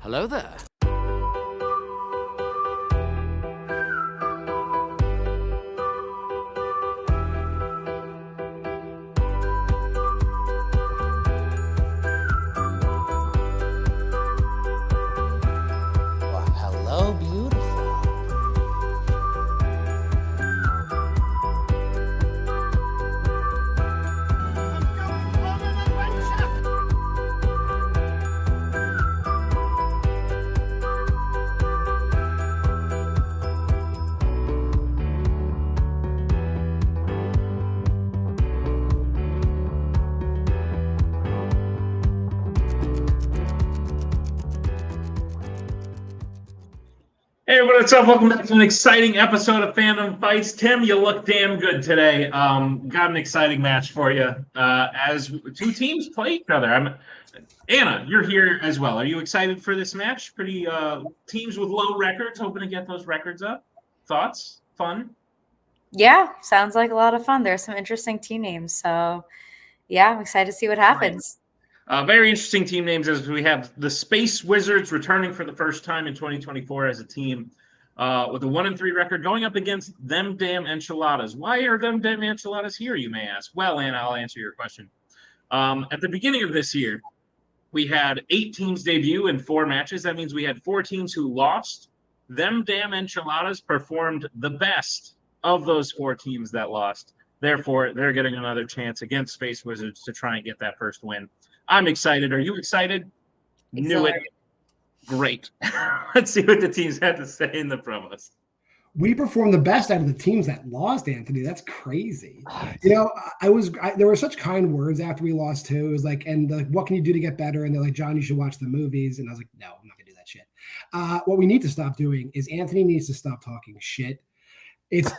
Hello there. Well, hello, beautiful. Hey, what's up? Welcome back to an exciting episode of Fandom Fights. Tim, you look damn good today. Got an exciting match for you as two teams play each other. Anna, you're here as well. Are you excited for this match? Pretty teams with low records, hoping to get those records up. Thoughts? Fun? Yeah, sounds like a lot of fun. There's some interesting team names, so yeah, I'm excited to see what happens. Very interesting team names as we have the Space Wizards returning for the first time in 2024 as a team with a 1-3 record going up against Them Damn Enchiladas. Why are Them Damn Enchiladas here, you may ask? Well, Anna, I'll answer your question. At the beginning of this year, we had 8 teams debut in 4 matches. That means we had 4 teams who lost. Them Damn Enchiladas performed the best of those 4 teams that lost. Therefore, they're getting another chance against Space Wizards to try and get that first win. I'm excited. Are you excited? Knew it. Great. Let's see what the teams had to say in the promos. We performed the best out of the teams that lost, Anthony. That's crazy. You know, there were such kind words after we lost too. It was like, what can you do to get better? And they're like, John, you should watch the movies. And I was like, no, I'm not gonna do that shit. What we need to stop doing is Anthony needs to stop talking shit. It's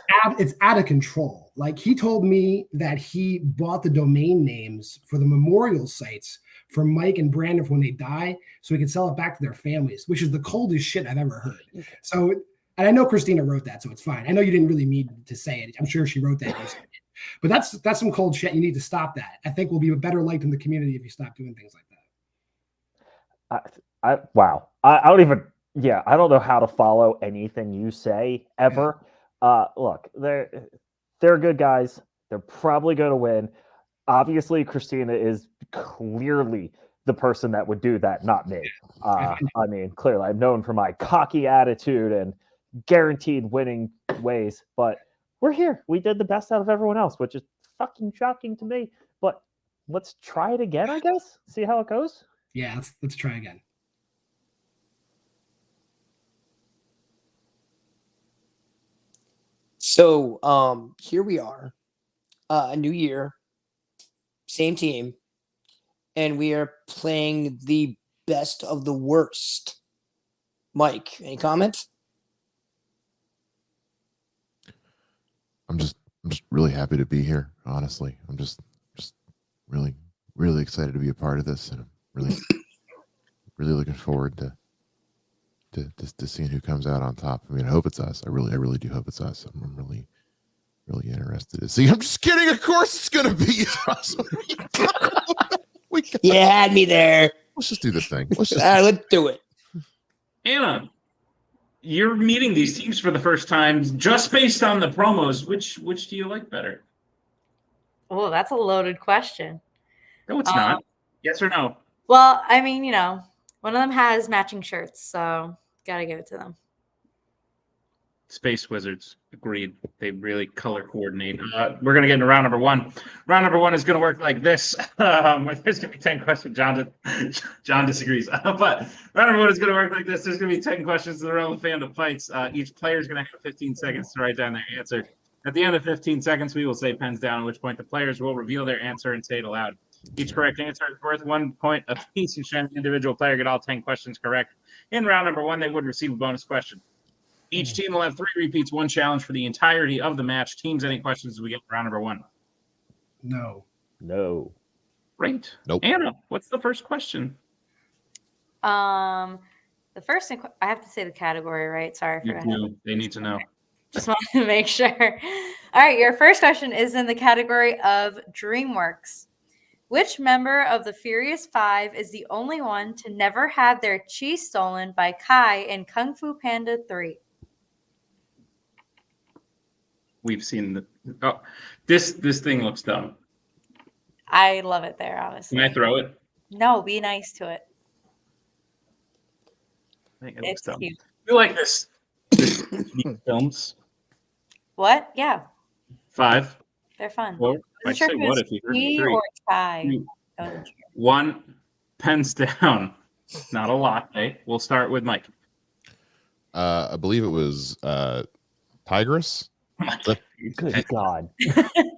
out of control. Like, he told me that he bought the domain names for the memorial sites for Mike and Brandon for when they die, so he can sell it back to their families, which is the coldest shit I've ever heard. So, and I know Christina wrote that, so it's fine. I know you didn't really mean to say it. I'm sure she wrote that. But that's some cold shit. You need to stop that. I think we'll be a better light in the community if you stop doing things like that. Wow. I don't even. Yeah, I don't know how to follow anything you say ever. Look, they're good guys. They're probably going to win. Obviously, Christina is clearly the person that would do that, not me. I mean, clearly, I'm known for my cocky attitude and guaranteed winning ways, but we're here. We did the best out of everyone else, which is fucking shocking to me. But let's try it again, I guess. See how it goes. Yeah, let's try again. So here we are, a new year, same team, and we are playing the best of the worst. Mike, any comments? I'm just really happy to be here. Honestly, I'm just really, really excited to be a part of this, and I'm really, really looking forward to seeing who comes out on top. I mean, I hope it's us. I really do hope it's us. I'm really, really interested to see. I'm just kidding. Of course, it's gonna be us. You had me there. Let's just do the thing. Let's do it. Anna, you're meeting these teams for the first time just based on the promos. Which do you like better? Oh, that's a loaded question. No, it's not. Yes or no? Well, I mean, one of them has matching shirts, so gotta give it to them. Space Wizards, agreed. They really color coordinate. We're going to get into round number 1. Round number 1 is going to work like this. There's going to be 10 questions. John disagrees. But round number 1 is going to work like this. There's going to be 10 questions in the realm of Fandom Fights. Each player is going to have 15 seconds to write down their answer. At the end of 15 seconds, we will say pens down, at which point the players will reveal their answer and say it aloud. Each correct answer is worth 1 point apiece, and should an individual player get all 10 questions correct in round number 1, they would receive a bonus question. Each team will have 3 repeats, 1 challenge for the entirety of the match. Teams, any questions as we get to round number 1? No. Great. Nope. Anna, what's the first question? The first thing, I have to say the category, right? Sorry for that. They need to know. Just wanted to make sure. All right, your first question is in the category of DreamWorks. Which member of the Furious Five is the only one to never have their chi stolen by Kai in Kung Fu Panda 3? We've seen the. Oh, this thing looks dumb. I love it there, honestly. Can I throw it? No, be nice to it. I think it looks It's dumb. cute. I feel like these films. What? Yeah, 5, they're fun. 4. I I say what if you heard me? chi 3, or Kai. 2, I wasn't sure. 1. Pens down. Not a lot. Eh? We'll start with Mike. I believe it was Tigress. Good God.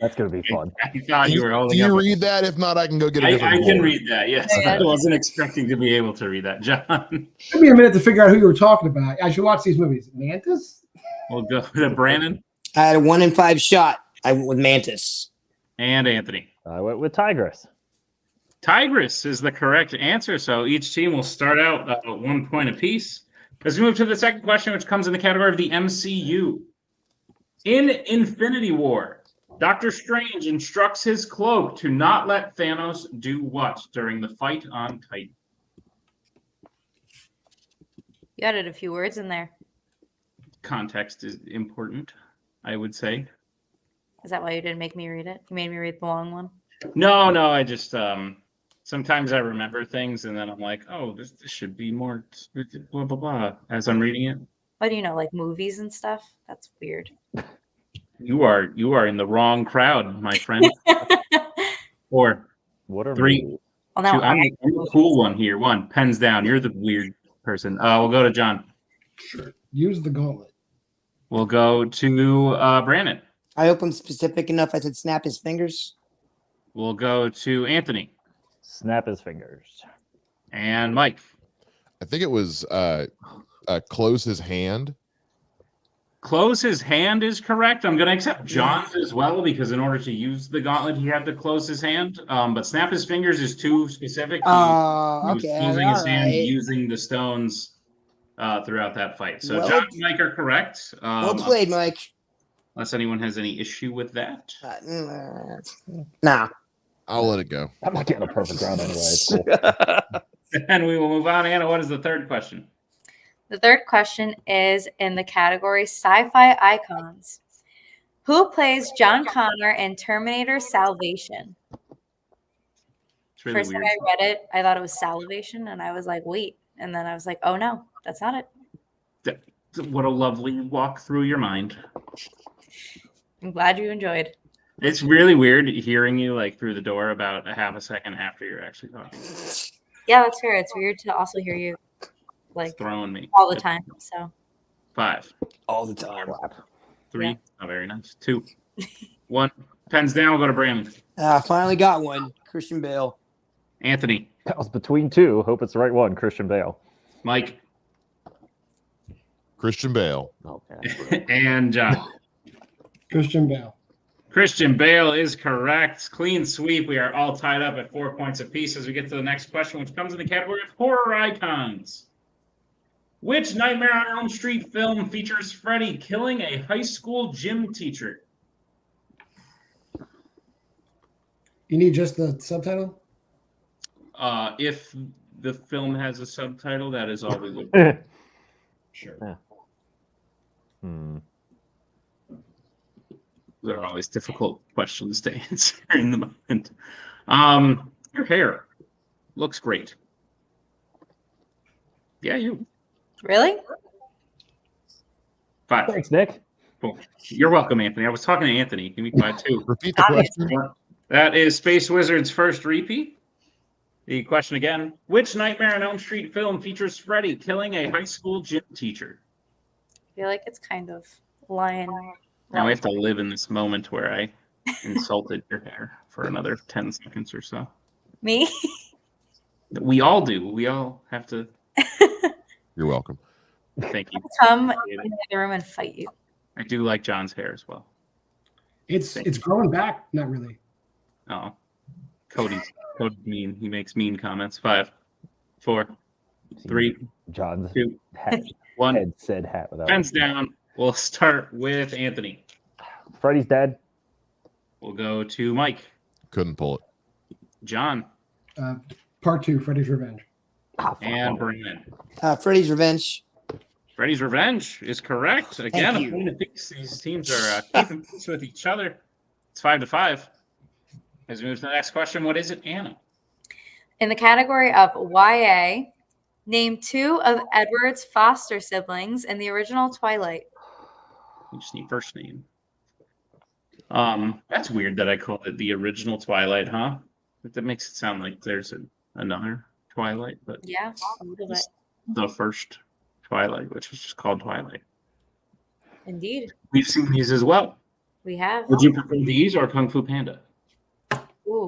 That's going to be fun. I thought you were Do holding you up. read that? If not, I can go get a I different can board. read that. Yes, Yeah. I wasn't expecting to be able to read that. John, Took me a minute to figure out who you were talking about. I should watch these movies. Mantis? we'll go to Brandon I had a 1 in 5 shot. I went with Mantis. and Anthony. I went with Tigress. Tigress is the correct answer. So each team will start out at 1 point apiece. Let's move to the second question, which comes in the category of the MCU. In Infinity War, Doctor Strange instructs his cloak to not let Thanos do what during the fight on Titan? You added a few words in there. Context is important, I would say. Is that why you didn't make me read it? You made me read the long one. No, I just sometimes I remember things and then I'm like, oh, this should be more blah blah blah as I'm reading it. What do you know, like movies and stuff? That's weird. You are in the wrong crowd, my friend. 4, What are 3, movies? Well, now 2. I'm the cool one here. 1, pens down. You're the weird person. We'll go to John. Sure. Use the gauntlet. We'll go to Brandon. I hope I'm specific enough. I said snap his fingers. We'll go to Anthony Snap his fingers. and Mike. I think it was close his hand. Close his hand is correct. I'm going to accept John's as well because in order to use the gauntlet, he had to close his hand. But snap his fingers is too specific. He was Okay. closing his hand, Alright. using the stones throughout that fight. So Well- John and Mike are correct. Well played, Mike. Unless anyone has any issue with that. Nah. I'll let it go. I'm not getting a perfect round anyway. It's cool. And we will move on. Anna, what is the third question? The third question is in the category sci-fi icons. Who plays John Connor in Terminator Salvation? It's really First weird. time I read it, I thought it was Salvation, and I was like, wait. And then I was like, oh no, that's not it. What a lovely walk through your mind. I'm glad you enjoyed. It's really weird hearing you like through the door about a half a second after you're actually talking. Yeah, that's fair. It's weird to also hear you like It's throwing me all the time. So 5, All the time. 3. Yeah. Oh, very nice. 2, 1. Pens down. We'll go to Brandon. Finally got one. Christian Bale. Anthony, That was between two. Hope it's the right one. Christian Bale. Mike, Christian Bale. Okay. and John. Christian Bale. Christian Bale is correct. Clean sweep. We are all tied up at 4 points apiece as we get to the next question, which comes in the category of horror icons. Which Nightmare on Elm Street film features Freddy killing a high school gym teacher? You need just the subtitle? If the film has a subtitle, that is all we would. Sure. Hmm. They're always difficult questions to answer in the moment. Your hair looks great. Yeah, you. really? 5. Thanks, Nick. Cool. You're welcome, Anthony. I was talking to Anthony. Give me 5 too. Repeat the question. That is Space Wizard's first repeat. The question again: which Nightmare on Elm Street film features Freddy killing a high school gym teacher? I feel like it's kind of lion. Now we have to live in this moment where I insulted your hair for another 10 seconds or so. Me? We all do. We all have to. You're welcome. Thank you. Come in the room and fight you. I do like John's hair as well. It's growing back. Not really. Oh, Cody's mean. He makes mean comments. 5, 4, 3, John's 2, hat, 1. head said hat without. Pens down. We'll start with Anthony. Freddy's dead. We'll go to Mike. Couldn't pull it. John, Part 2, Freddy's Revenge. and Brandon. Freddy's Revenge. Freddy's Revenge is correct. Again, you. a point apiece. These teams are keeping pace with each other. It's 5-5. As we move to the next question, what is it, Anna? In the category of YA, name 2 of Edward's foster siblings in the original Twilight. We just need first name. That's weird that I call it the original Twilight, huh? That makes it sound like there's another Twilight, but Yeah, a little bit. the first Twilight, which was just called Twilight. Indeed, We've seen these as well. we have. Would you prefer these or Kung Fu Panda? Ooh,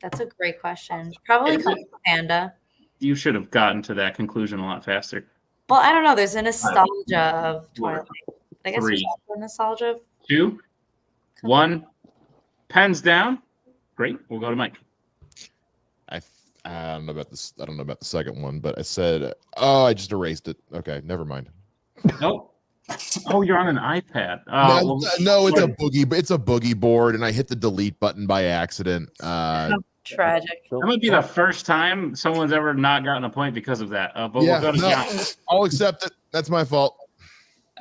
that's a great question. Probably Is it? Kung Fu Panda. You should have gotten to that conclusion a lot faster. Well, I don't know. There's a nostalgia of Twilight. I guess there's 3, also a nostalgia of 2, 1. Pens down. Great. We'll go to Mike. I don't know about this. I don't know about the second one, but I said, oh, I just erased it. Okay, never mind. Nope. Oh, you're on an iPad. No, it's a boogie. It's a boogie board, and I hit the delete button by accident. tragic. That might be the first time someone's ever not gotten a point because of that. But Yeah, we'll go to no, John. I'll accept it. That's my fault.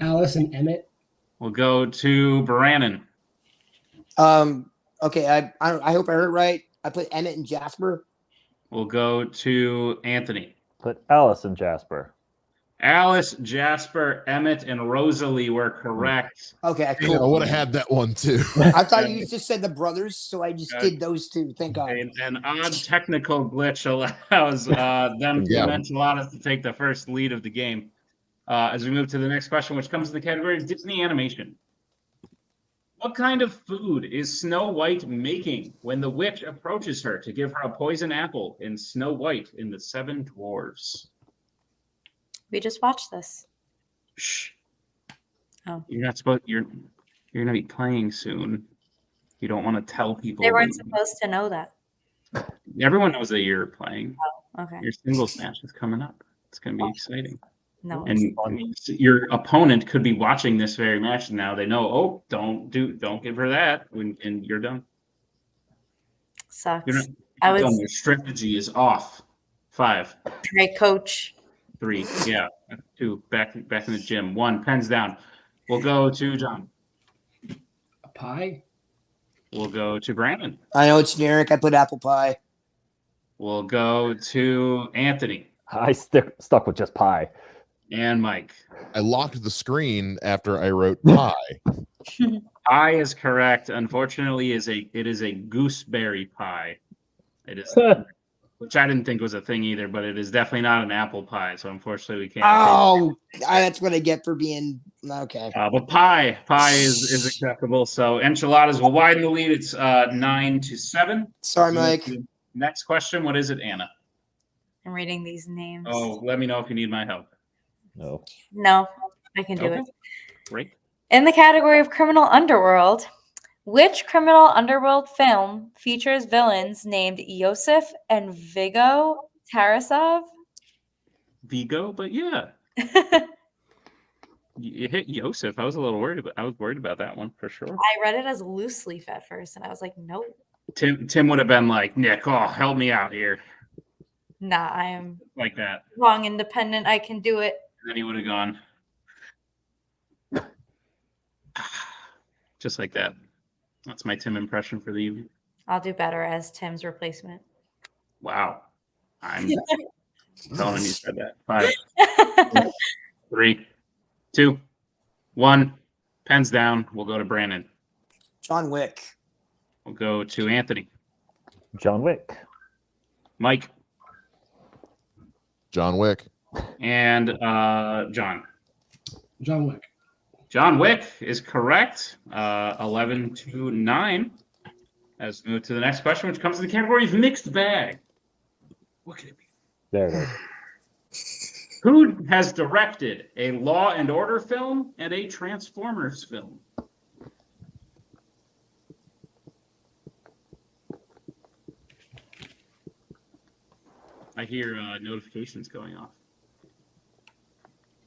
Alice and Emmett. We'll go to Brannon. Okay, I hope I heard right. I put Emmett and Jasper. We'll go to Anthony. Put Alice and Jasper. Alice, Jasper, Emmett, and Rosalie were correct. Okay, You know, I cool. would have had that one too. I thought you just said the brothers, so I just did those two. Thank God. An odd technical glitch allows them to Menchaca to take the first lead of the game. As we move to the next question, which comes in the category of Disney animation. What kind of food is Snow White making when the witch approaches her to give her a poison apple in Snow White in the Seven Dwarfs? We just watched this. Shh. Oh. You're not supposed. You're gonna be playing soon. You don't want to tell people. They weren't supposed to know that. Everyone knows that you're playing. Okay. Your singles match is coming up. It's gonna be exciting. No. And your opponent could be watching this very match now. They know, oh, don't give her that and you're done. Sucks. You're not, I was done. Your strategy is off. 5, great coach. 3, yeah, 2, back in the gym. 1, pens down. We'll go to John. A pie. We'll go to Brandon. I know it's generic. I put apple pie. We'll go to Anthony I stuck with just pie. and Mike. I locked the screen after I wrote pie. Pie is correct. Unfortunately, it is a gooseberry pie. It is, which I didn't think was a thing either, but it is definitely not an apple pie. So unfortunately, we can't. Oh, that's what I get for being okay. But pie is acceptable. So Enchiladas will widen the lead. It's 9-7. Sorry, Mike. Next question. What is it, Anna? I'm reading these names. Oh, let me know if you need my help. No. No, I can do Okay. it. Great. In the category of criminal underworld, which criminal underworld film features villains named Yosef and Vigo Tarasov? Vigo, but yeah, you hit Yosef. I was a little worried about that one for sure. I read it as loose leaf at first, and I was like, nope. Tim would have been like, Nick, oh, help me out here, Nah, I am like that. wrong, independent. I can do it. And then he would have gone just like that. That's my Tim impression for the evening. I'll do better as Tim's replacement. Wow, I'm telling you said that. 5, 3, 2, 1. Pens down. We'll go to Brandon. John Wick. We'll go to Anthony. John Wick. Mike. John Wick. And John. John Wick. John Wick is correct. 11-9. As we move to the next question, which comes in the category of mixed bag. What could it be? There it is. Who has directed a Law and Order film and a Transformers film? I hear notifications going off.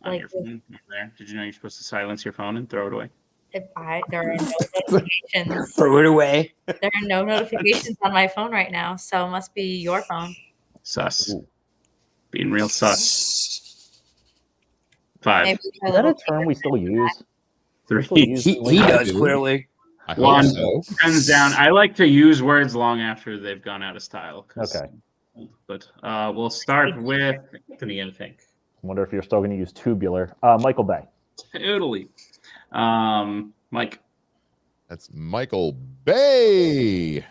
On Like your phone there. Did you know you're supposed to silence your phone and throw it away? There are no notifications. Throw it away. There are no notifications on my phone right now, so it must be your phone. Sus. Ooh. Being real sus. 5, Maybe my Is that a little term we still use? 3, Still use He link- does clearly. I One. hope so. Hands down. I like to use words long after they've gone out of style. 'Cause- Okay. But we'll start with Anthony, I think. Wonder if you're still going to use tubular. Michael Bay. Totally. Mike. That's Michael Bay.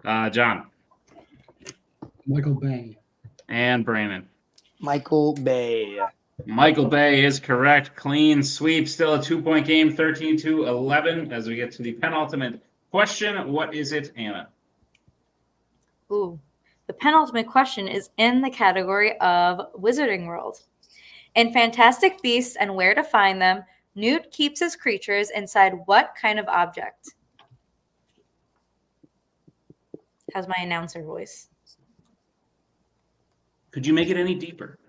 John. Michael Bay. And Brandon. Michael Bay. Michael Bay is correct. Clean sweep. Still a 2-point game, 13-11. As we get to the penultimate question, what is it, Anna? Ooh. The penultimate question is in the category of Wizarding World. In Fantastic Beasts and Where to Find Them, Newt keeps his creatures inside what kind of object? How's my announcer voice? Could you make it any deeper?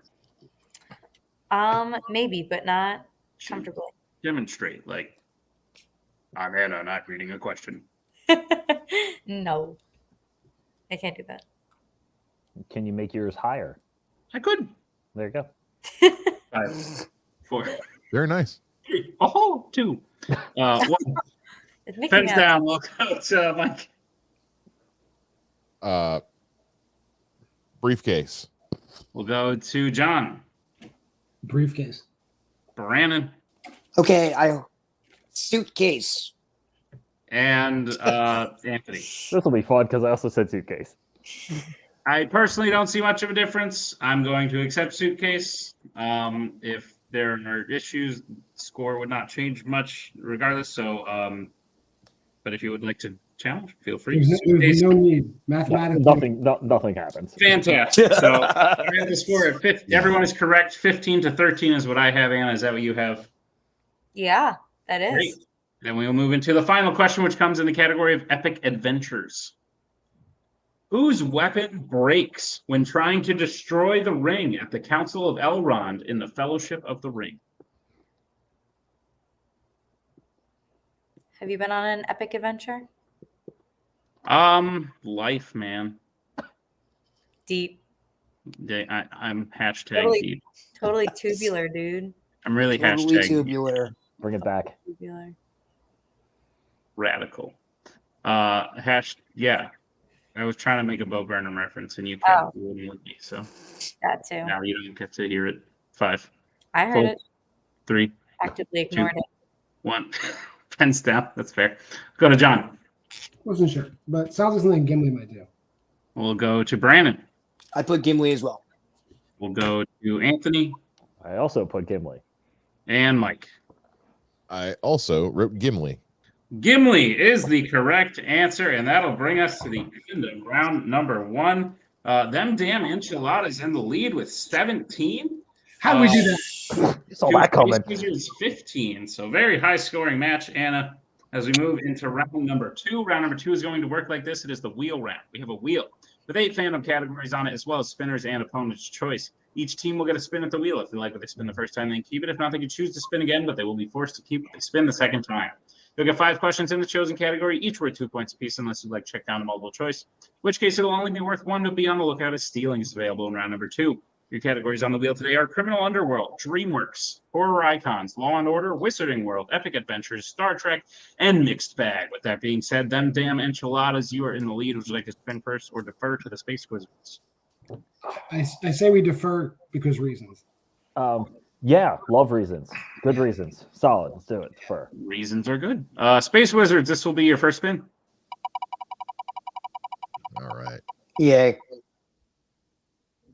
Maybe, but not comfortably. Demonstrate. Like, I'm Anna, not reading a question. No. I can't do that. Can you make yours higher? I could. There you go. 5, 4, Very nice. 3, oh, 2, 1. It's Mickey Pens Mouse. down. We'll go to Mike. Briefcase. We'll go to John. Briefcase. Brandon. Okay, suitcase. And Anthony. This will be fun because I also said suitcase. I personally don't see much of a difference. I'm going to accept suitcase. If there are issues, score would not change much regardless. So, but if you would like to challenge, feel free. There's no need. Mathematically. Nothing happens. Fantastic. So I have the score at 50. Everyone is correct. 15-13 is what I have. Anna, is that what you have? Yeah, that is. Great. Then we will move into the final question, which comes in the category of epic adventures. Whose weapon breaks when trying to destroy the ring at the Council of Elrond in the Fellowship of the Ring? Have you been on an epic adventure? Life, man. Deep. I'm hashtag Totally. deep. Totally tubular, dude. I'm really Totally hashtag tubular. Bring it back. Tubular. radical. Yeah. I was trying to make a Bo Burnham reference, and you wouldn't let me. So That too. now you don't get to hear it. 5, I heard 4, it. 3, Actively ignored it. 1. Pens down. That's fair. Go to John. Wasn't sure, but sounds like something Gimli might do. We'll go to Brandon. I put Gimli as well. We'll go to Anthony I also put Gimli. and Mike. I also wrote Gimli. Gimli is the correct answer, and that'll bring us to the end of round number 1. Them damn enchiladas in the lead with 17. How do we do that? You saw that coming. Wizards 15. So very high scoring match, Anna. As we move into round number 2. Round number 2 is going to work like this. It is the wheel round. We have a wheel with 8 fandom categories on it, as well as spinners and opponent's choice. Each team will get a spin at the wheel. If they like what they spin the first time, they can keep it. If not, they can choose to spin again, but they will be forced to keep what they spin the second time. You'll get 5 questions in the chosen category, each worth 2 points apiece, unless you'd like to check down a multiple choice, in which case it'll only be worth 1, to be on the lookout as stealing is available in round number 2. Your categories on the wheel today are Criminal Underworld, DreamWorks, Horror Icons, Law and Order, Wizarding World, Epic Adventures, Star Trek, and Mixed Bag. With that being said, them damn enchiladas, you are in the lead. Would you like to spin first or defer to the Space Wizards? I say we defer because reasons. Yeah, love reasons. Good reasons. Solid. Let's do it. Defer. Reasons are good. Space Wizards, this will be your first spin. All right. Yay.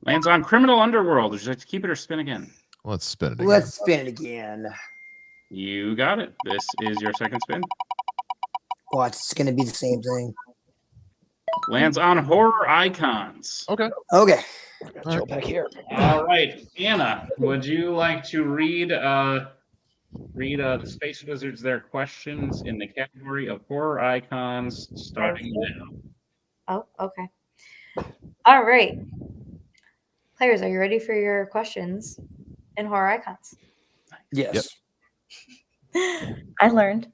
Lands on Criminal Underworld. Would you like to keep it or spin again? Let's spin it again. Let's spin it again. You got it. This is your second spin. Watch, it's going to be the same thing. Lands on Horror Icons. Okay. Okay. Chill back here. All right, Anna, would you like to read the Space Wizards their questions in the category of Horror Icons starting now? Oh, okay. All right. Players, are you ready for your questions in Horror Icons? Yes. Yep. I learned.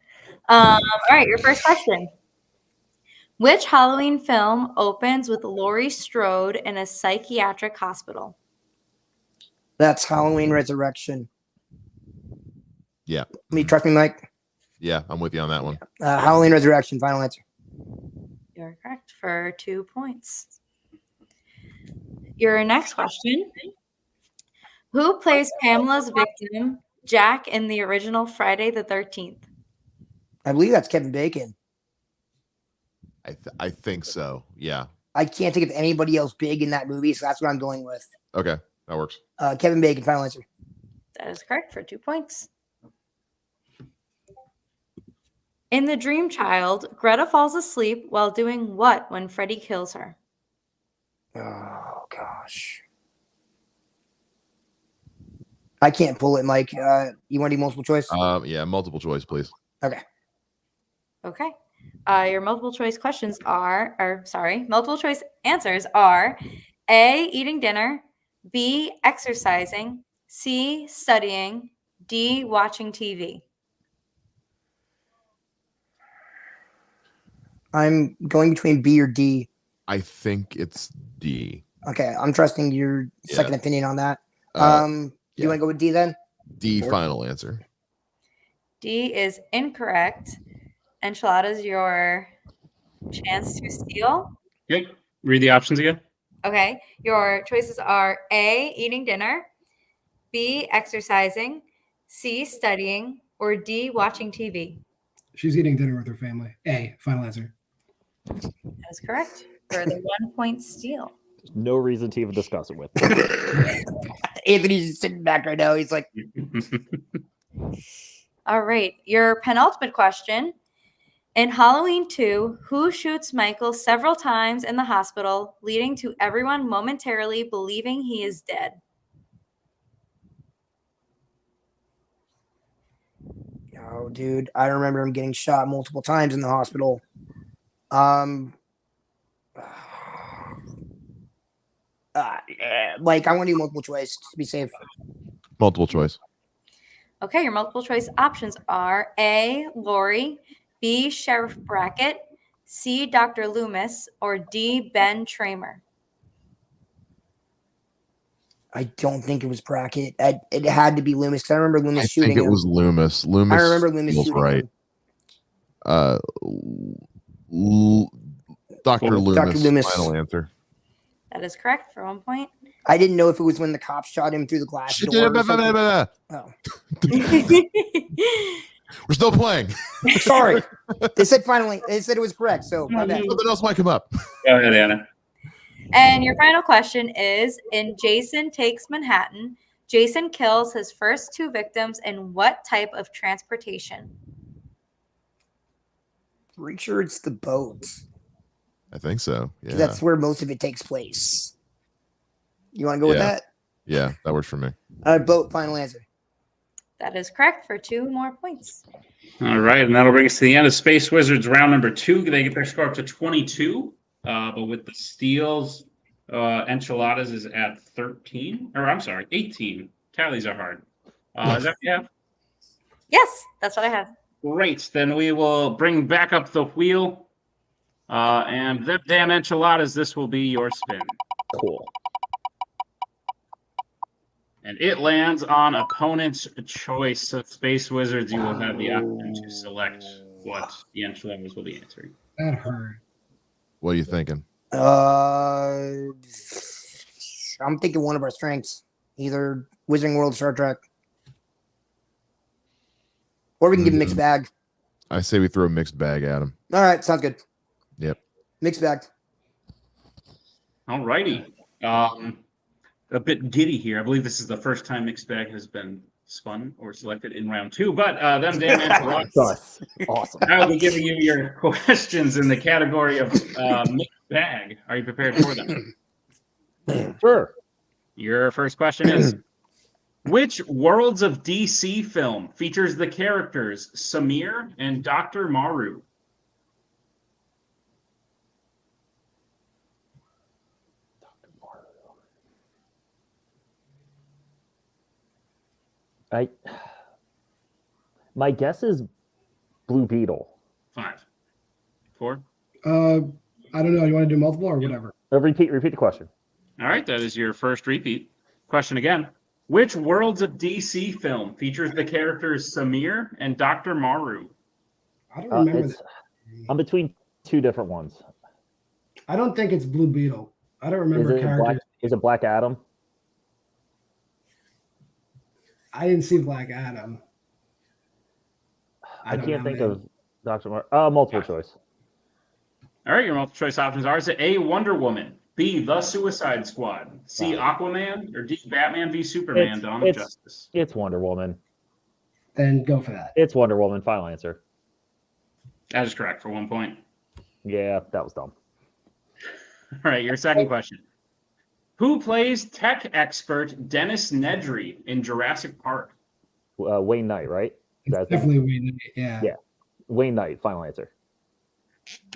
All right, your first question. Which Halloween film opens with Laurie Strode in a psychiatric hospital? That's Halloween Resurrection. Yeah. Me, trust me, Mike. Yeah, I'm with you on that one. Halloween Resurrection. Final answer. You're correct for 2 points. Your next question. Who plays Pamela's victim, Jack, in the original Friday the 13th? I believe that's Kevin Bacon. I think so. Yeah. I can't think of anybody else big in that movie, so that's what I'm going with. Okay, that works. Kevin Bacon. Final answer. That is correct for 2 points. In The Dream Child, Greta falls asleep while doing what when Freddy kills her? Oh gosh. I can't pull it, Mike. You want to do multiple choice? Yeah, multiple choice, please. Okay. Okay. Your multiple choice multiple choice answers are A, eating dinner, B, exercising, C, studying, D, watching TV. I'm going between B or D. I think it's D. Okay, I'm trusting your second Yeah. opinion on that. Do Yeah. you want to go with D then? D, Or- final answer. D is incorrect. Enchiladas, your chance to steal. Okay. Read the options again. Okay. Your choices are A, eating dinner, B, exercising, C, studying, or D, watching TV. She's eating dinner with her family. A, final answer. That is correct for the 1 point steal. No reason to even discuss it with. Anthony's just sitting back right now. He's like, All right. Your penultimate question. In Halloween 2, who shoots Michael several times in the hospital, leading to everyone momentarily believing he is dead? oh, dude, I remember him getting shot multiple times in the hospital. Like, I want to do multiple choice to be safe. Multiple choice. Okay, your multiple choice options are A, Lori, B, Sheriff Brackett, C, Dr. Loomis, or D, Ben Tramer. I don't think it was Brackett. It had to be Loomis because I remember Loomis I shooting think it him. was Loomis. Loomis. I remember Loomis feels shooting right. him. Dr. Loomis. Dr. Loomis. Final answer. That is correct for 1 point. I didn't know if it was when the cops shot him through the glass door or something. Oh, We're still playing. sorry. They said finally. They said it was correct. So my bad. Something else might come up. Go ahead, Anna. And your final question is, in Jason Takes Manhattan, Jason kills his first 2 victims in what type of transportation? Pretty sure it's the boat. I think so. 'Cause Yeah. that's where most of it takes place. You want to go with Yeah. that? Yeah, that works for me. Boat. Final answer. That is correct for 2 more points. All right, and that'll bring us to the end of Space Wizards round number 2. They get their score up to 22, but with the steals, Enchiladas is at 13, or I'm sorry, 18. Tallies are hard. Is that what you have? Yes, that's what I have. Great. Then we will bring back up the wheel. And them damn Enchiladas, this will be your spin. Cool. And it lands on opponent's choice. So Space Wizards, you will have the option to select what the Enchiladas will be answering. That hurt. What are you thinking? I'm thinking one of our strengths, either Wizarding World, Star Trek, or we can give a mixed bag. I say we throw a mixed bag at him. All right, sounds good. Yep. Mixed bag. All righty. A bit giddy here. I believe this is the first time mixed bag has been spun or selected in round 2. But them damn Enchiladas. Nice. Awesome. I will be giving you your questions in the category of mixed bag. Are you prepared for them? Sure. Your first question is, which Worlds of DC film features the characters Samir and Dr. Maru? My guess is Blue Beetle. 5, 4. I don't know. You want to do multiple or whatever? Repeat the question. All right, that is your first repeat. Question again. Which Worlds of DC film features the characters Samir and Dr. Maru? I don't remember that. I'm between two different ones. I don't think it's Blue Beetle. I don't remember characters. Is it Black Adam? I didn't see Black Adam. I can't think of Dr. Multiple choice. All right, your multiple choice options are: is it A, Wonder Woman, B, The Suicide Squad, C, Aquaman, or D, Batman v Superman: Dawn of Justice? It's Wonder Woman. Then go for that. It's Wonder Woman. Final answer. That is correct for 1 point. Yeah, that was dumb. All right, your second question. Who plays tech expert Dennis Nedry in Jurassic Park? Wayne Knight, right? It's definitely Wayne Knight. Yeah. Yeah. Wayne Knight. Final answer.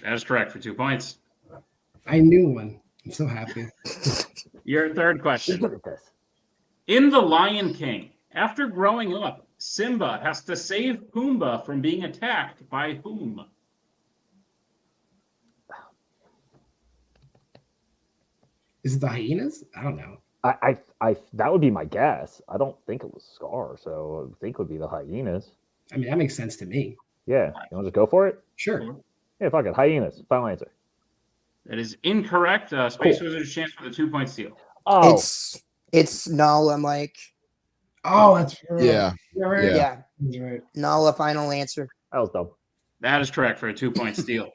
That is correct for 2 points. I knew one. I'm so happy. Your third question. In The Lion King, after growing up, Simba has to save Pumbaa from being attacked by whom? Is it the hyenas? I don't know. I that would be my guess. I don't think it was Scar, so I think it would be the hyenas. I mean, that makes sense to me. Yeah. You want to just go for it? Sure. Yeah, fuck it. Hyenas. Final answer. That is incorrect. Space Wizard's chance for the 2 point steal. Oh, It's Nala, Mike. Oh, that's right. Yeah. Right. Yeah. That's right. Nala, final answer. that was dumb. That is correct for a 2 point steal.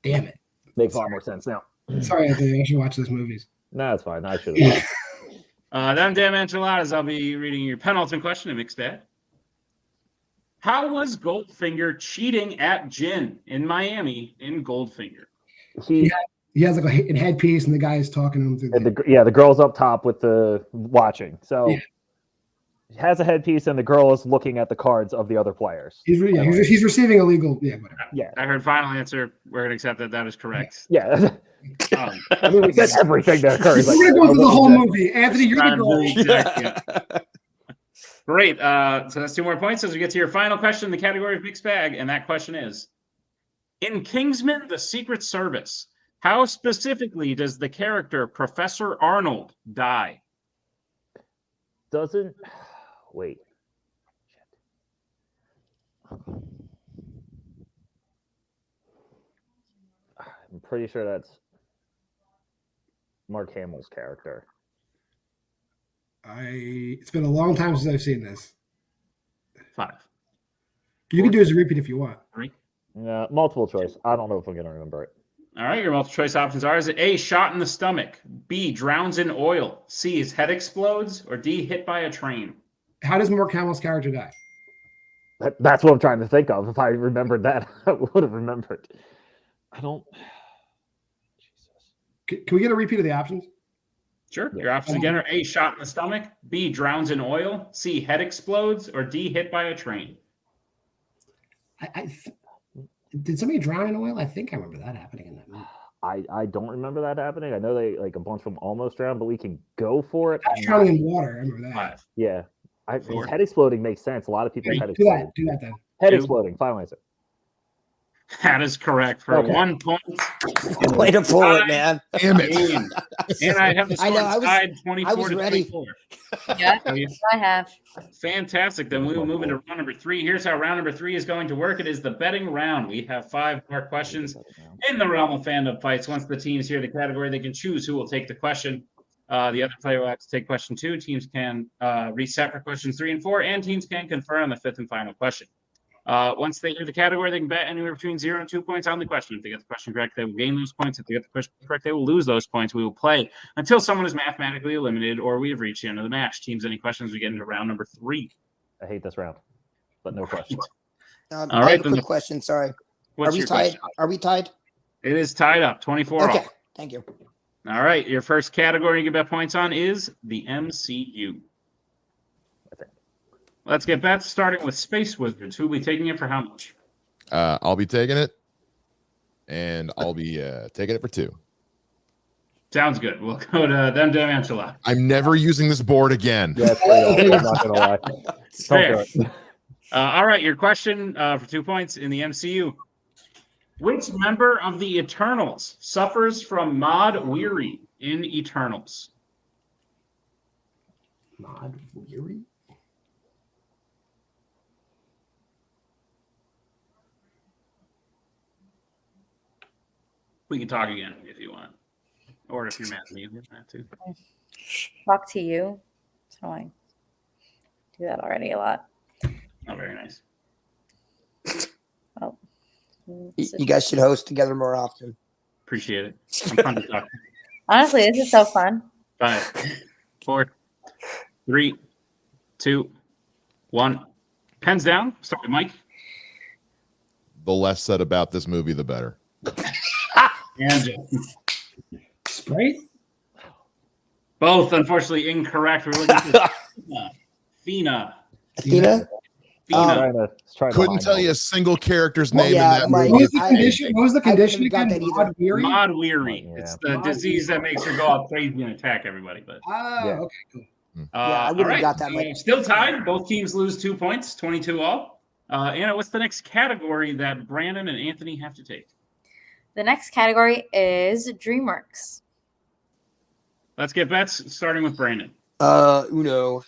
Damn it. Makes a lot more sense now. Sorry, Anthony. I should watch those movies. No, it's fine. I should have. Them damn enchiladas. I'll be reading your penultimate question in mixed bag. How was Goldfinger cheating at gin in Miami in Goldfinger? He has like a headpiece, and the guy is talking to him through the girl's up top with the watching. So Yeah. he has a headpiece, and the girl is looking at the cards of the other players. He's receiving illegal. Yeah, whatever. Yeah, I heard final answer. We're going to accept that. That is correct. yeah. Um, I mean, we said everything that occurs. We're gonna go through the whole movie. Anthony, you're the goal. Exactly. Great. So that's 2 more points as we get to your final question in the category of mixed bag. And that question is, in Kingsman: The Secret Service, how specifically does the character Professor Arnold die? Doesn't wait. I'm pretty sure that's Mark Hamill's character. It's been a long time since I've seen this. 5, You can do as a repeat if you want. 3. Multiple choice. I don't know if I'm gonna remember it. All right, your multiple choice options are: is it A, shot in the stomach, B, drowns in oil, C, his head explodes, or D, hit by a train? How does Mark Hamill's character die? That's what I'm trying to think of. If I remembered that, I would have remembered. I don't. Can we get a repeat of the options? Sure. Your options again are A, shot in the stomach, B, drowns in oil, C, head explodes, or D, hit by a train. Did somebody drown in oil? I think I remember that happening in that movie. I don't remember that happening. I know they a bunch of them almost drowned, but we can go for it. Drowning in water. I remember that. 5. Yeah. His 4. head exploding makes sense. A lot of people's head Do exploding. that then. Head 2. exploding. Final answer. That is correct for 1 point. Way to pull it, man. Damn it. And I have the score tied 24 I was to ready. 24. Yeah, So I have. fantastic. Then we will move into round number 3. Here's how round number 3 is going to work. It is the betting round. We have 5 more questions in the realm of fandom fights. Once the teams hear the category, they can choose who will take the question. The other player will have to take question 2. Teams can reset for questions 3 and 4, and teams can confer on the 5th and final question. Once they hear the category, they can bet anywhere between 0 and 2 points on the question. If they get the question correct, they will gain those points. If they get the question correct, they will lose those points. We will play until someone is mathematically eliminated or we have reached the end of the match. Teams, any questions? We get into round number 3. I hate this round, but no questions. All I right, have a then quick question. Sorry. What's Are we your tied? question? Are we tied? It is tied up, 24 Okay. all. Thank you. All right, your first category you can bet points on is the MCU. Let's get bets starting with Space Wizards. Who will be taking it for how much? I'll be taking it, and I'll be taking it for 2. Sounds good. We'll go to them damn Angela. I'm never using this board again. Yeah, it's pretty awesome. I'm not gonna lie. Fair. Don't do it. All right, your question for 2 points in the MCU. Which member of the Eternals suffers from Mod Weary in Eternals? Mod Weary? We can talk again if you want. Or if you're mad at me, you have to. Talk to you. So I do that already a lot. Oh, very nice. Oh. You guys should host together more often. Appreciate it. I'm fun to talk to. Honestly, this is so fun. 5, 4, 3, 2, 1. Pens down. Start with Mike. The less said about this movie, the better. And Justin. Sprite? Both, unfortunately, incorrect. We're looking for Fina. Athena? Couldn't tell you a single character's name yeah, in that Mike, movie. What was the condition I haven't got again? that either. Mod Weary? Mod Weary. Yeah. It's the Mod disease that Weary. makes her go all crazy and attack everybody. But Okay, cool. I wouldn't have got that, Mike. Still tied. Both teams lose 2 points, 22 all. Anna, what's the next category that Brandon and Anthony have to take? The next category is DreamWorks. Let's get bets, starting with Brandon. Uno.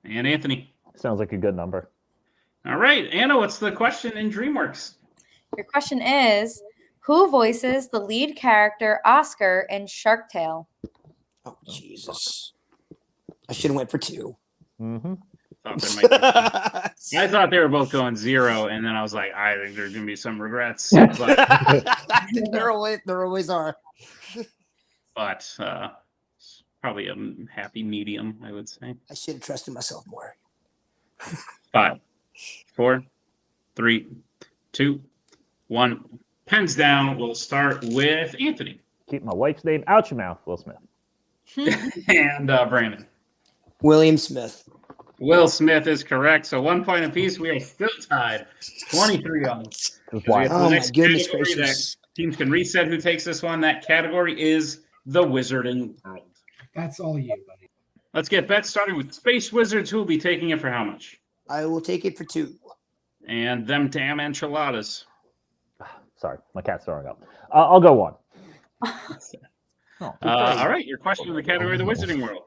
And Anthony. Sounds like a good number. All right, Anna, what's the question in DreamWorks? Your question is, who voices the lead character Oscar in Shark Tale? Oh, Jesus. I should have went for 2. Mm-hmm. I thought they were both going 0, and then I was like, I think there's going to be some regrets. But, there always are. but it's probably a happy medium, I would say. I should have trusted myself more. 5, 4, 3, 2, 1. Pens down. We'll start with Anthony. Keep my wife's name out your mouth, Will Smith. And Brandon. William Smith. Will Smith is correct. So 1 point apiece. We are still tied. 23 on. Why? Oh, my goodness gracious. Teams can reset who takes this one. That category is the Wizarding World. That's all you, buddy. Let's get bets starting with Space Wizards. Who will be taking it for how much? I will take it for 2. And them damn enchiladas. Sorry, my cat's throwing up. I'll go 1. All right, your question in the category of the Wizarding World.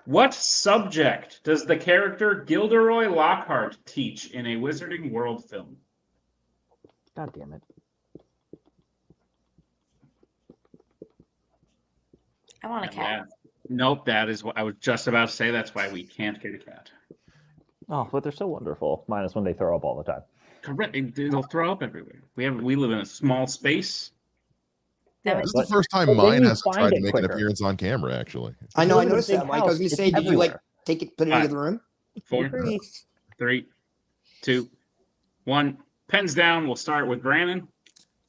What subject does the character Gilderoy Lockhart teach in a Wizarding World film? God damn it. I want a cat. Nope, that is what I was just about to say. That's why we can't get a cat. Oh, but they're so wonderful. Minus when they throw up all the time. Correct. They'll throw up everywhere. We live in a small space. Yeah, This is the first time mine has tried to make an appearance on camera, actually. I know, I live in a noticed big that, Mike. I was going to house. say, It's did you like everywhere. take it, put it into the room? 4, 3, 2, 1. Pens down. We'll start with Brandon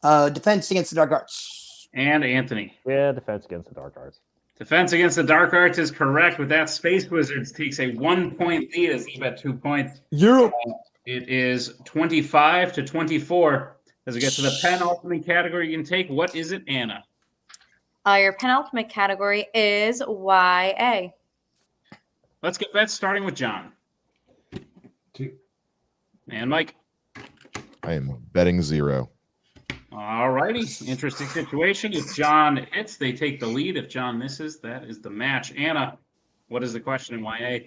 Defense against the dark arts. and Anthony. Yeah, defense against the dark arts. Defense against the dark arts is correct. With that, Space Wizards takes a 1 point lead as he bet 2 points. Europe. It is 25-24. As we get to the penultimate category you can take, what is it, Anna? Your penultimate category is YA. Let's get bets starting with John. 2. And Mike. I am betting 0. All righty. Interesting situation. If John hits, they take the lead. If John misses, that is the match. Anna, what is the question in YA?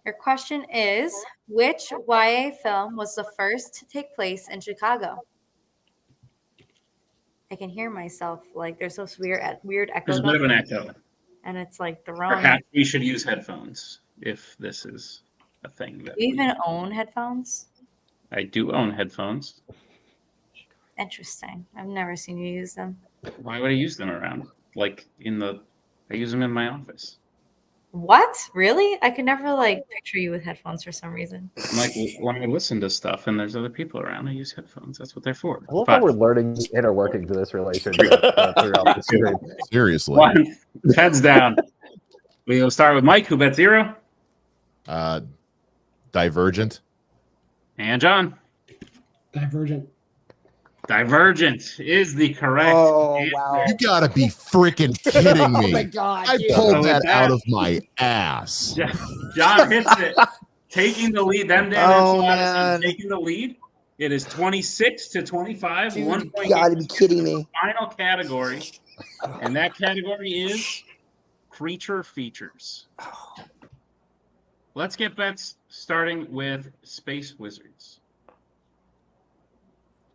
Your question is, which YA film was the first to take place in Chicago? I can hear myself. Like, there's this weird echo. There's a bit of an echo. And it's like the wrong. Perhaps we should use headphones if this is a thing. Do you even own headphones? I do own headphones. Interesting. I've never seen you use them. Why would I use them around? I use them in my office. What? Really? I could never picture you with headphones for some reason. Like when I listen to stuff and there's other people around, I use headphones. That's what they're for. I love how we're learning the inner workings of this relationship throughout the stream. Seriously. 1. Heads down. We'll start with Mike, who bet 0. Divergent. And John. Divergent. Divergent is the correct Oh, answer. wow. You gotta be freaking kidding Oh, my me. God. I dude. pulled So that with out that- of my ass. John hits it. taking the lead. Them damn Oh, enchiladas man. taking the lead. It is 26-25. Dude, 1 you point. gotta game be kidding to the me. Final category, and that category is creature features. Let's get bets starting with Space Wizards.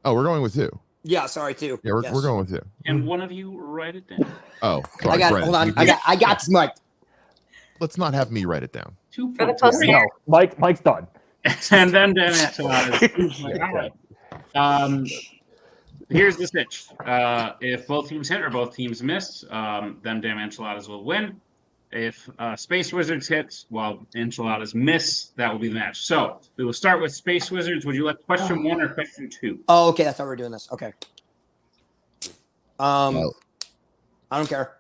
Oh, we're going with two. Yeah, sorry too. Yeah, we're Yes. going with two. Can one of you write it down? Oh, sorry, I got it. Brent, Hold on. you- I got this, Mike. Let's not have me write it down. 2 For the points. post- No, Mike's done. And then enchiladas. All right. Here's the pitch. If both teams hit or both teams miss, them damn enchiladas will win. If Space Wizards hits while enchiladas miss, that will be the match. So we will start with Space Wizards. Would you like question 1 or question 2? Oh, okay. That's how we're doing this. Okay. Oh. I don't care.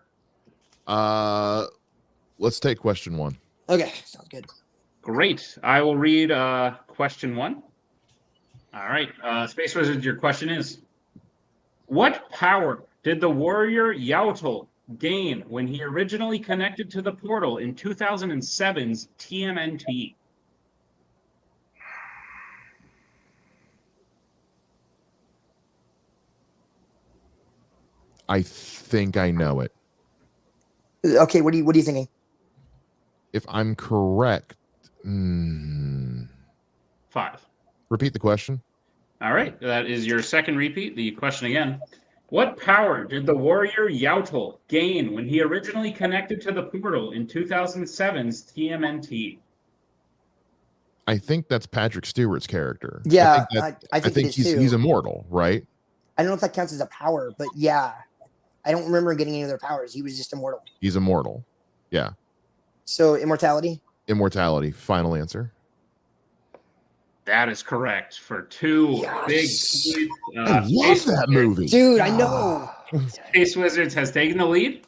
Let's take question 1. Okay, sounds good. Great. I will read question 1. All right. Space Wizards, your question is, what power did the warrior Yautl gain when he originally connected to the portal in 2007's TMNT? I think I know it. Okay, what are you thinking? If I'm correct, 5. repeat the question. All right. That is your second repeat. The question again. What power did the warrior Yautl gain when he originally connected to the portal in 2007's TMNT? I think that's Patrick Stewart's character. Yeah, I think think it is too. he's immortal, right? I don't know if that counts as a power, but yeah. I don't remember getting any other powers. He was just immortal. He's immortal. Yeah. So immortality? Immortality. Final answer. That is correct for 2 Yes. big points. I love that movie. Dude, I know. Space Wizards has taken the lead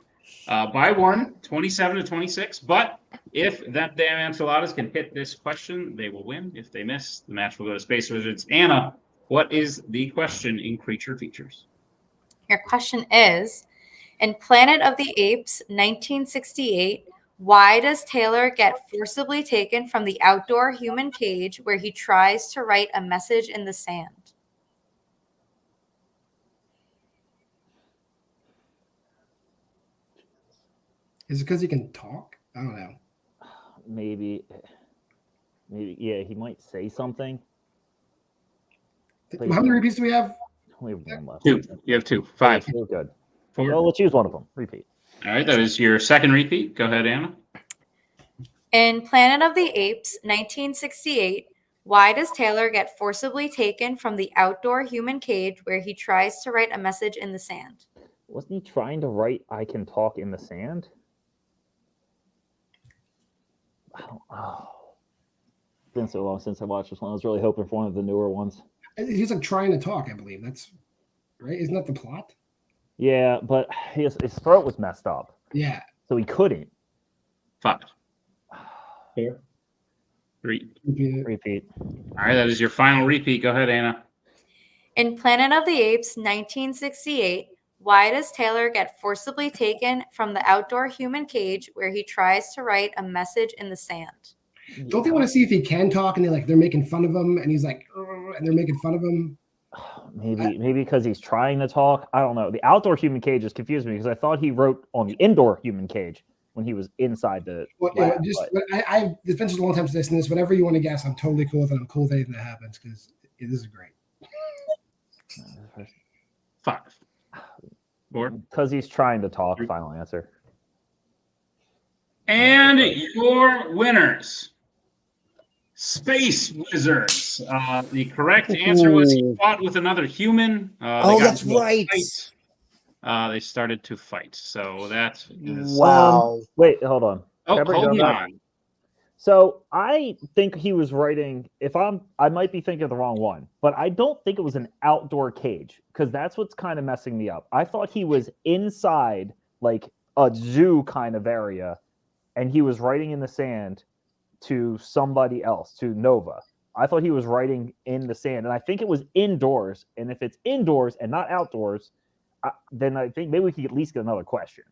by 1, 27-26. But if that damn enchiladas can hit this question, they will win. If they miss, the match will go to Space Wizards. Anna, what is the question in creature features? Your question is, in Planet of the Apes 1968, why does Taylor get forcibly taken from the outdoor human cage where he tries to write a message in the sand? Is it because he can talk? I don't know. Maybe, yeah, he might say something. How many repeats do we have? We have one left. 2. You have 2. 5. We're good. 4. Well, let's use one of them. Repeat. All right. That is your second repeat. Go ahead, Anna. In Planet of the Apes 1968, why does Taylor get forcibly taken from the outdoor human cage where he tries to write a message in the sand? Wasn't he trying to write "I can talk in the sand"? Oh, it's been so long since I watched this one. I was really hoping for one of the newer ones. He's like trying to talk, I believe. That's right. Isn't that the plot? Yeah, but his throat was messed up, Yeah. so he couldn't. 5. 4. 3. Repeat. All right. That is your final repeat. Go ahead, Anna. In Planet of the Apes 1968, why does Taylor get forcibly taken from the outdoor human cage where he tries to write a message in the sand? Don't they want to see if he can talk and they're making fun of him and he's like, "Ugh," and they're making fun of him? Maybe because he's trying to talk. I don't know. The outdoor human cage just confused me because I thought he wrote on the indoor human cage when he was inside the lab, I've been such a long time since this. Whatever you want to guess, I'm totally cool with it. I'm cool with anything that happens because this is great. 5. 4. Because he's trying to talk. Final answer. And your winners, Space Wizards. The correct answer was he fought with another human. That's right. They started to fight. So that is. Wow. Wait, hold on. Oh, Pepper, hold go back. on. So I think he was writing. I might be thinking of the wrong one, but I don't think it was an outdoor cage because that's what's kind of messing me up. I thought he was inside like a zoo kind of area, and he was writing in the sand to somebody else, to Nova. I thought he was writing in the sand, and I think it was indoors. And if it's indoors and not outdoors, then I think maybe we could at least get another question.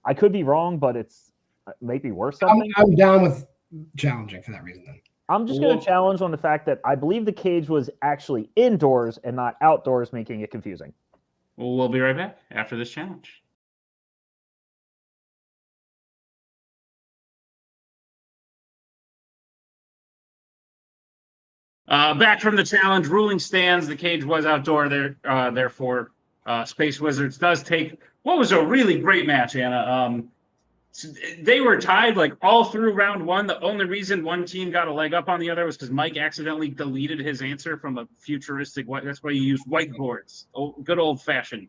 I could be wrong, but it's maybe worth something. I'm down with challenging for that reason then. I'm just going to challenge on the fact that I believe the cage was actually indoors and not outdoors, making it confusing. We'll be right back after this challenge. Back from the challenge, ruling stands. The cage was outdoor. Therefore, Space Wizards does take what was a really great match, Anna. They were tied like all through round one. The only reason one team got a leg up on the other was because Mike accidentally deleted his answer from a futuristic white. That's why you use whiteboards. Good old fashioned.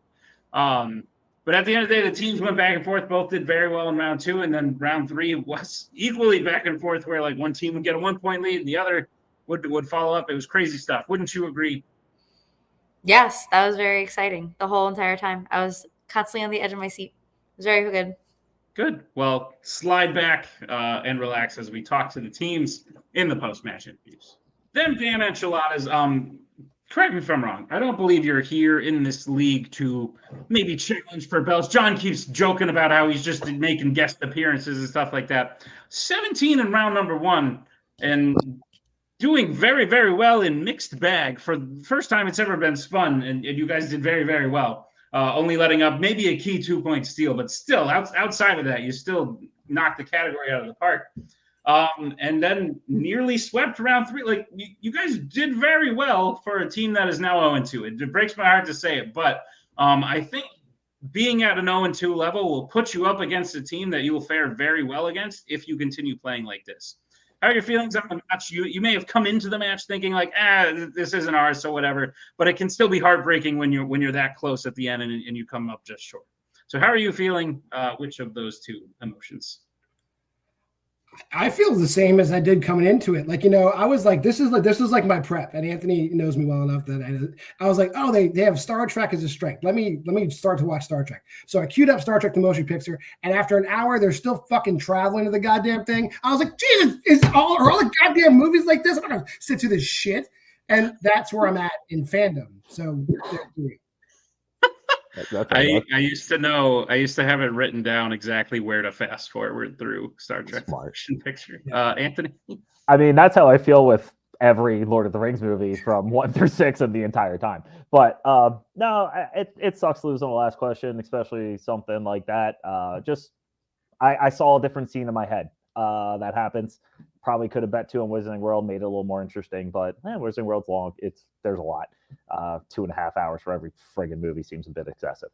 But at the end of the day, the teams went back and forth. Both did very well in round two, and then round three was equally back and forth, where like one team would get a 1 point lead, and the other would follow up. It was crazy stuff. Wouldn't you agree? Yes, that was very exciting the whole entire time. I was constantly on the edge of my seat. It was very good. Good. Well, slide back and relax as we talk to the teams in the post-match interviews. Them damn enchiladas. Correct me if I'm wrong. I don't believe you're here in this league to maybe challenge for belts. John keeps joking about how he's just making guest appearances and stuff like that. 17 in round number one, and doing very, very well in mixed bag for the first time it's ever been spun, and you guys did very, very well. Only letting up maybe a key 2-point steal, but still, outside of that, you still knocked the category out of the park. And then nearly swept round three. Like, you guys did very well for a team that is now 0-2. It breaks my heart to say it, but I think being at an 0-2 level will put you up against a team that you will fare very well against if you continue playing like this. How are your feelings on the match? You may have come into the match thinking like, this isn't ours, so whatever. But it can still be heartbreaking when you're that close at the end and you come up just short. So how are you feeling? Which of those two emotions? I feel the same as I did coming into it. Like, you know, I was like, this is like my prep, and Anthony knows me well enough that I was like, oh, they have Star Trek as a strength. Let me start to watch Star Trek. So I queued up Star Trek: The Motion Picture, and after an hour, they're still fucking traveling to the goddamn thing. I was like, Jesus, are all the goddamn movies like this? I'm not gonna sit through this shit. And that's where I'm at in fandom. So I used to have it written down exactly where to fast forward through Star Trek Motion Picture. Anthony? I mean, that's how I feel with every Lord of the Rings movie from 1 through 6 and the entire time. But no, it sucks losing the last question, especially something like that. I saw a different scene in my head. That happens. Probably could have bet 2 on Wizarding World, made it a little more interesting, but Wizarding World's long. There's a lot. 2.5 hours for every friggin' movie seems a bit excessive.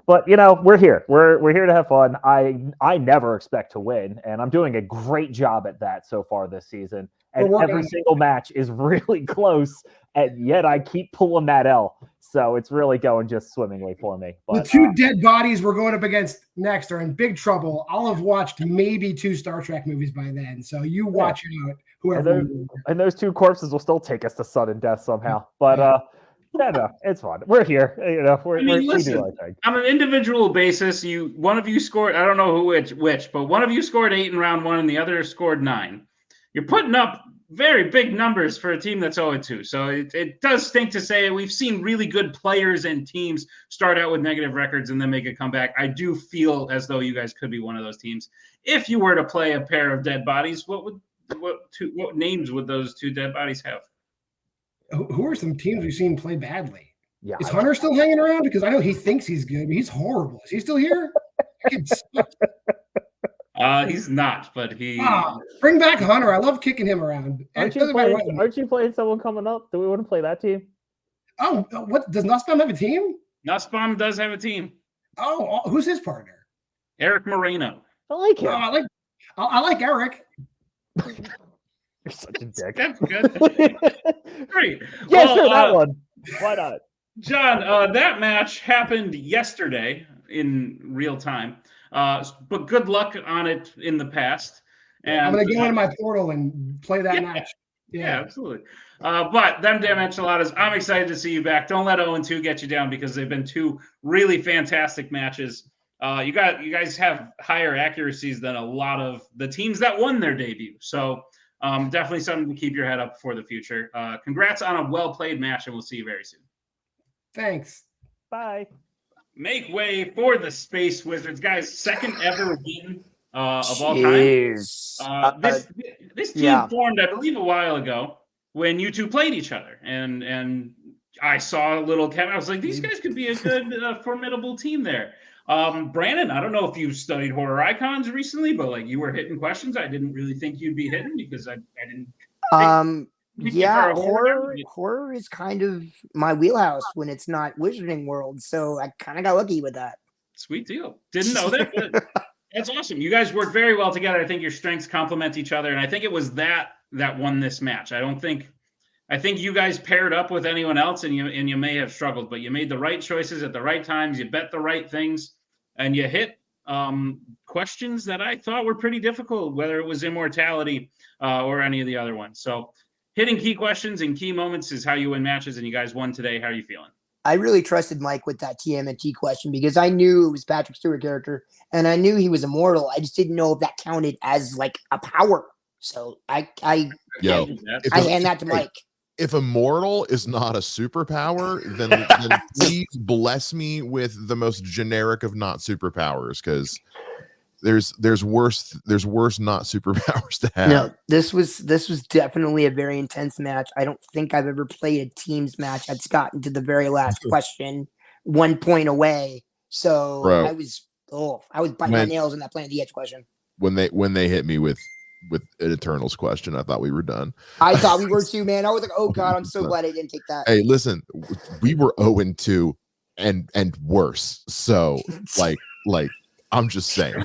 But you know, we're here. We're here to have fun. I never expect to win, and I'm doing a great job at that so far this season. And every single match is really close, and yet I keep pulling that L. So it's really going just swimmingly for me. But the 2 dead bodies we're going up against next are in big trouble. I'll have watched maybe 2 Star Trek movies by then. So you watch it out, whoever. And those 2 corpses will still take us to sudden death somehow. But no, it's fun. We're here. You know, listen, on an individual basis, one of you scored. I don't know which, but one of you scored 8 in round 1, and the other scored 9. You're putting up very big numbers for a team that's 0-2. So it does stink to say it. We've seen really good players and teams start out with negative records and then make a comeback. I do feel as though you guys could be one of those teams. If you were to play a pair of dead bodies, what names would those 2 dead bodies have? Who are some teams we've seen play badly? Yeah, is Hunter still hanging around? Because I know he thinks he's good, but he's horrible. Is he still here? He's not, but he. Bring back Hunter. I love kicking him around. Aren't you playing someone coming up? Do we want to play that team? Oh, what does Nussbaum have a team? Nussbaum does have a team. Oh, who's his partner? Eric Moreno. I like him. I like Eric. You're such a dick. That's good. Great. Yeah, sure, that one. Why not? John, that match happened yesterday in real time. But good luck on it in the past. And I'm going to go into my portal and play that match. Yeah, absolutely. But them damn enchiladas, I'm excited to see you back. Don't let 0-2 get you down because they've been 2 really fantastic matches. You guys have higher accuracies than a lot of the teams that won their debut. So definitely something to keep your head up for the future. Congrats on a well-played match, and we'll see you very soon. Thanks. Bye. Make way for the Space Wizards. Guys, second ever win of all time. Jeez. This team yeah. formed, I believe, a while ago when you two played each other, and I saw a little I was like, these guys could be a good, formidable team there. Brandon, I don't know if you studied horror icons recently, but like you were hitting questions I didn't really think you'd be hitting because I didn't. Yeah, a horror horror is kind of my wheelhouse when it's not Wizarding World, so I kind of got lucky with that. Sweet deal. Didn't know that, but that's awesome. You guys work very well together. I think your strengths complement each other, and I think it was that won this match. I think you guys paired up with anyone else, and you may have struggled, but you made the right choices at the right times. You bet the right things, and you hit questions that I thought were pretty difficult, whether it was immortality or any of the other ones. So hitting key questions in key moments is how you win matches, and you guys won today. How are you feeling? I really trusted Mike with that TMNT question because I knew it was Patrick Stewart character, and I knew he was immortal. I just didn't know if that counted as like a power. So I hand that to Mike. If immortal is not a superpower, then please bless me with the most generic of not superpowers, because there's worse not superpowers to have. No, this was definitely a very intense match. I don't think I've ever played a teams match that's gotten to the very last question, 1 point away. So Bro, I was biting my nails in that Planet of the Edge question. When they hit me with an Eternals question, I thought we were done. I thought we were too, man. I was like, oh God, I'm so glad I didn't take that. Hey, listen, we were 0-2 and worse. So like I'm just saying.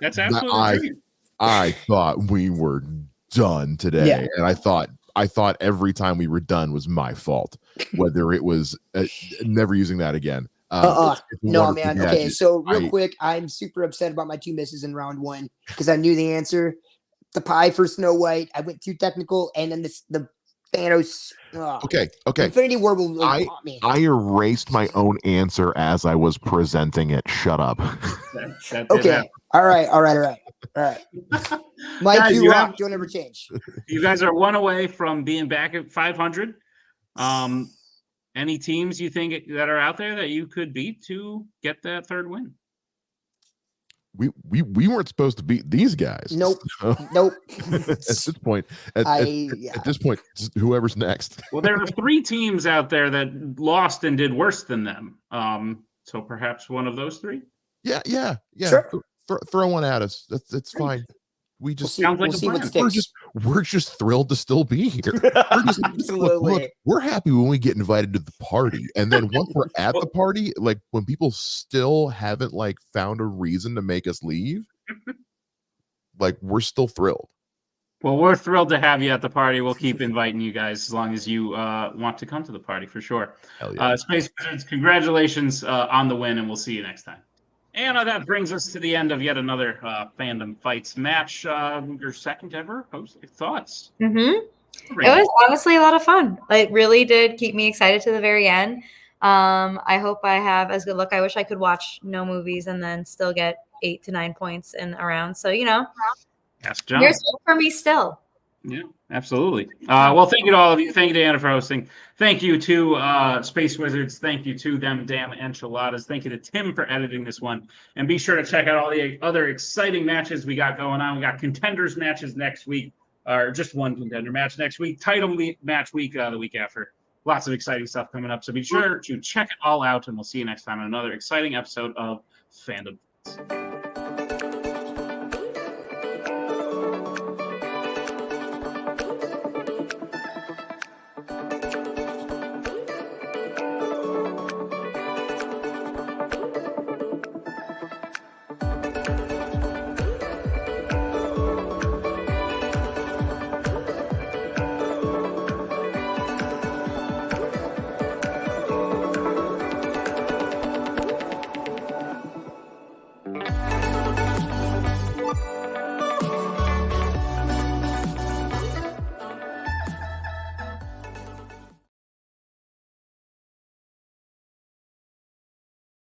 That's absolutely true. I thought we were done today, and I thought every time we were done was my fault. Whether it was never using that again. No, man. Okay, so real quick, I'm super upset about my 2 misses in round 1 because I knew the answer. The pie for Snow White, I went too technical, and then the Thanos. Okay. Infinity War will haunt me. I erased my own answer as I was presenting it. Shut up. Okay. All right. Mike, guys, you rock. Don't ever change. You guys are 1 away from being back at 500. Any teams you think that are out there that you could beat to get that 3rd win? We weren't supposed to beat these guys. Nope. At this point, at this point, whoever's next. Well, there are 3 teams out there that lost and did worse than them. So perhaps one of those 3. Yeah. Sure. Throw one at us. That's fine. We just sounds like we'll we're just thrilled to still be here. Absolutely. Look, we're happy when we get invited to the party, and then once we're at the party, like when people still haven't like found a reason to make us leave, like we're still thrilled. Well, we're thrilled to have you at the party. We'll keep inviting you guys as long as you want to come to the party for sure. Hell yeah. Space Wizards, congratulations on the win, and we'll see you next time. And that brings us to the end of yet another Fandom Fights match. Your second ever host. Thoughts? It was honestly a lot of fun. It really did keep me excited to the very end. I hope I have as good luck. I wish I could watch no movies and then still get 8 to 9 points in a round. So, Ask John. There's hope for me still. Yeah, absolutely. Well, thank you to all of you. Thank you to Anna for hosting. Thank you to Space Wizards. Thank you to them damn enchiladas. Thank you to Tim for editing this one. And be sure to check out all the other exciting matches we got going on. We got contenders matches next week, or just one contender match next week. Title match week the week after. Lots of exciting stuff coming up. So be sure to check it all out, and we'll see you next time on another exciting episode of Fandom.